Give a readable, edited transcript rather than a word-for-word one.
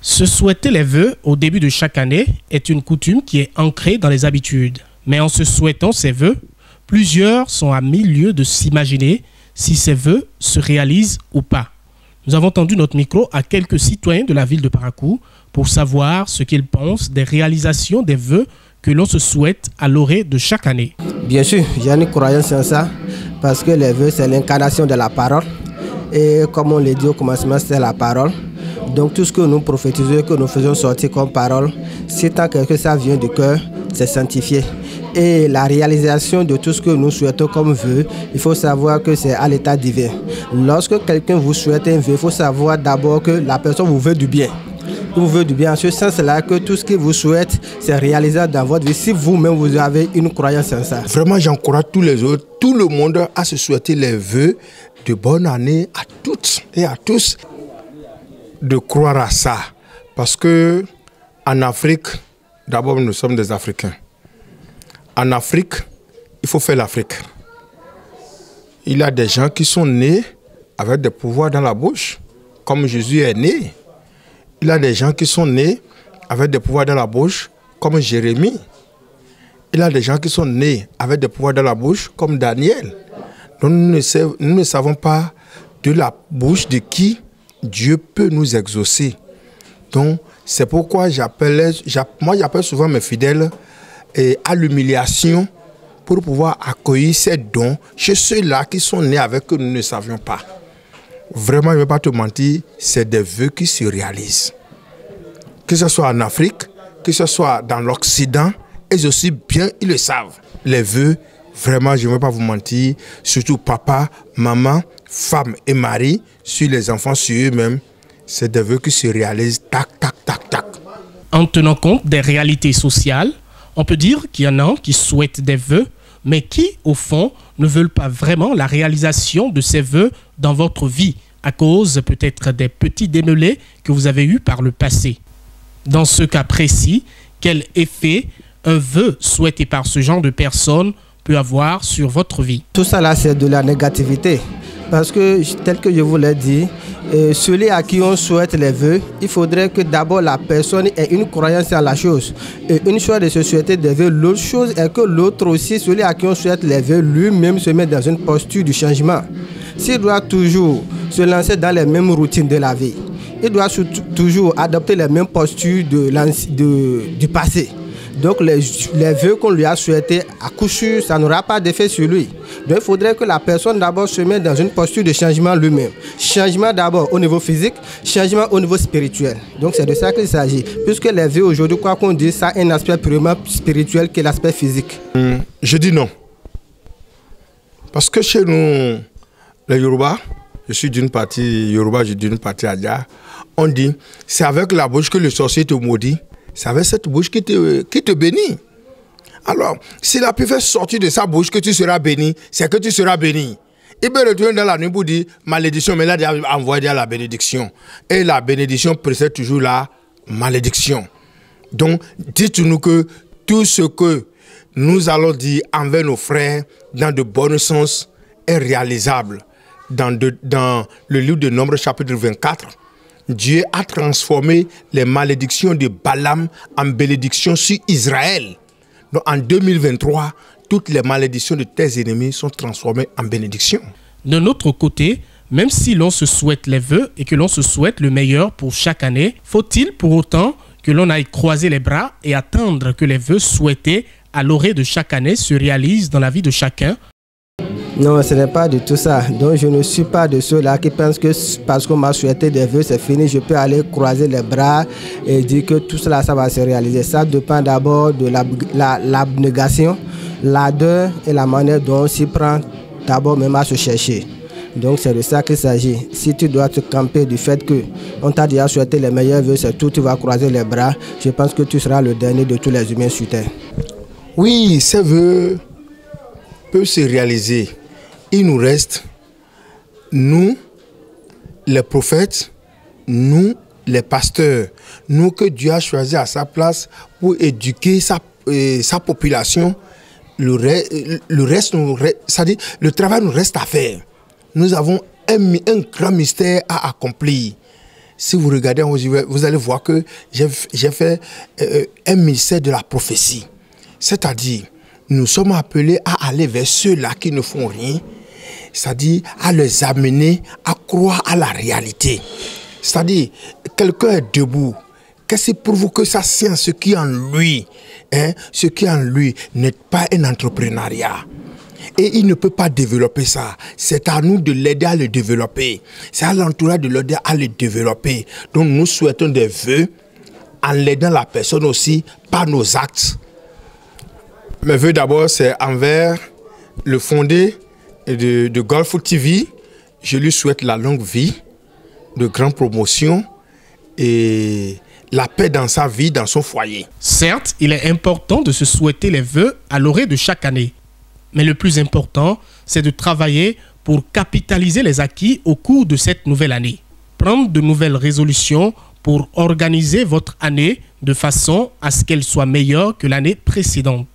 Se souhaiter les vœux au début de chaque année est une coutume qui est ancrée dans les habitudes. Mais en se souhaitant ces vœux, plusieurs sont à mille lieues de s'imaginer si ces vœux se réalisent ou pas. Nous avons tendu notre micro à quelques citoyens de la ville de Parakou pour savoir ce qu'ils pensent des réalisations des vœux que l'on se souhaite à l'orée de chaque année. Bien sûr, j'ai une croyance en ça, parce que les vœux, c'est l'incarnation de la parole. Et comme on l'a dit au commencement, c'est la parole. Donc tout ce que nous prophétisons, que nous faisons sortir comme parole, c'est tant que ça vient du cœur, c'est sanctifié. Et la réalisation de tout ce que nous souhaitons comme vœu, il faut savoir que c'est à l'état divin. Lorsque quelqu'un vous souhaite un vœu, il faut savoir d'abord que la personne vous veut du bien. Vous veut du bien en ce sens-là que tout ce qu'il vous souhaite, c'est réalisable dans votre vie si vous-même vous avez une croyance en ça. Vraiment, j'encourage tous les autres, tout le monde à se souhaiter les vœux de bonne année à toutes et à tous, de croire à ça. Parce que en Afrique, d'abord nous sommes des Africains. En Afrique, il faut faire l'Afrique. Il y a des gens qui sont nés avec des pouvoirs dans la bouche, comme Jésus est né. Il y a des gens qui sont nés avec des pouvoirs dans la bouche, comme Jérémie. Il y a des gens qui sont nés avec des pouvoirs dans la bouche, comme Daniel. Donc nous ne savons pas de la bouche de qui Dieu peut nous exaucer. Donc c'est pourquoi j'appelle souvent mes fidèles à l'humiliation pour pouvoir accueillir ces dons chez ceux-là qui sont nés avec que nous ne savions pas. Vraiment, je ne vais pas te mentir, c'est des vœux qui se réalisent. Que ce soit en Afrique, que ce soit dans l'Occident, et aussi bien ils le savent. Les vœux, vraiment, je ne vais pas vous mentir, surtout papa, maman, femme et mari, sur les enfants, sur eux-mêmes, c'est des vœux qui se réalisent tac, tac, tac, tac. En tenant compte des réalités sociales, on peut dire qu'il y en a qui souhaitent des vœux, mais qui, au fond, ne veulent pas vraiment la réalisation de ces vœux dans votre vie, à cause peut-être des petits démêlés que vous avez eus par le passé. Dans ce cas précis, quel effet un vœu souhaité par ce genre de personnes peut avoir sur votre vie? Tout ça là, c'est de la négativité. Parce que, tel que je vous l'ai dit, celui à qui on souhaite les vœux, il faudrait que d'abord la personne ait une croyance en la chose. Et une chose de se souhaiter des vœux, l'autre chose est que l'autre aussi, celui à qui on souhaite les vœux, lui-même se met dans une posture du changement. S'il doit toujours se lancer dans les mêmes routines de la vie, il doit toujours adopter les mêmes postures du passé. Donc les vœux qu'on lui a souhaités, à coup sûr, ça n'aura pas d'effet sur lui. Donc il faudrait que la personne d'abord se mette dans une posture de changement lui-même. Changement d'abord au niveau physique, changement au niveau spirituel. Donc c'est de ça qu'il s'agit. Puisque les vœux aujourd'hui, quoi qu'on dise, ça a un aspect purement spirituel que l'aspect physique. Je dis non. Parce que chez nous, les Yoruba, je suis d'une partie Yoruba, je suis d'une partie Adja, on dit, c'est avec la bouche que le sorcier te maudit. C'est avec cette bouche qui te bénit. Alors, s'il a pu faire sortir de sa bouche que tu seras béni, c'est que tu seras béni. Il peut retourner dans la nuit pour dire malédiction, mais là, il a envoyé la bénédiction. Et la bénédiction précède toujours la malédiction. Donc, dites-nous que tout ce que nous allons dire envers nos frères dans de bons sens est réalisable. Dans le livre de Nombre, chapitre 24, Dieu a transformé les malédictions de Balaam en bénédictions sur Israël. Donc en 2023, toutes les malédictions de tes ennemis sont transformées en bénédictions. De notre côté, même si l'on se souhaite les vœux et que l'on se souhaite le meilleur pour chaque année, faut-il pour autant que l'on aille croiser les bras et attendre que les vœux souhaités à l'orée de chaque année se réalisent dans la vie de chacun? Non, ce n'est pas du tout ça. Donc je ne suis pas de ceux-là qui pensent que parce qu'on m'a souhaité des vœux, c'est fini, je peux aller croiser les bras et dire que tout cela, ça va se réaliser. Ça dépend d'abord de l'abnégation, l'ardeur et la manière dont on s'y prend d'abord même à se chercher. Donc c'est de ça qu'il s'agit. Si tu dois te camper du fait qu'on t'a déjà souhaité les meilleurs vœux, c'est tout, tu vas croiser les bras, je pense que tu seras le dernier de tous les humains sur terre. Oui, ces vœux peuvent se réaliser. Il nous reste, nous, les prophètes, nous, les pasteurs, nous que Dieu a choisi à sa place pour éduquer sa population. C'est-à-dire, le travail nous reste à faire. Nous avons un grand mystère à accomplir. Si vous regardez, vous allez voir que j'ai fait un ministère de la prophétie. C'est-à-dire, nous sommes appelés à aller vers ceux-là qui ne font rien, c'est-à-dire à les amener à croire à la réalité. C'est-à-dire, quelqu'un est debout. Qu'est-ce qui prouve que sa science, ce qui est en lui, ce qui est en lui n'est pas un entrepreneuriat. Et il ne peut pas développer ça. C'est à nous de l'aider à le développer. C'est à l'entourage de l'aider à le développer. Donc nous souhaitons des vœux en l'aidant la personne aussi par nos actes. Mes vœux d'abord, c'est envers le fondé de Golf TV. Je lui souhaite la longue vie, de grandes promotions et la paix dans sa vie, dans son foyer. Certes, il est important de se souhaiter les vœux à l'orée de chaque année. Mais le plus important, c'est de travailler pour capitaliser les acquis au cours de cette nouvelle année. Prendre de nouvelles résolutions pour organiser votre année de façon à ce qu'elle soit meilleure que l'année précédente.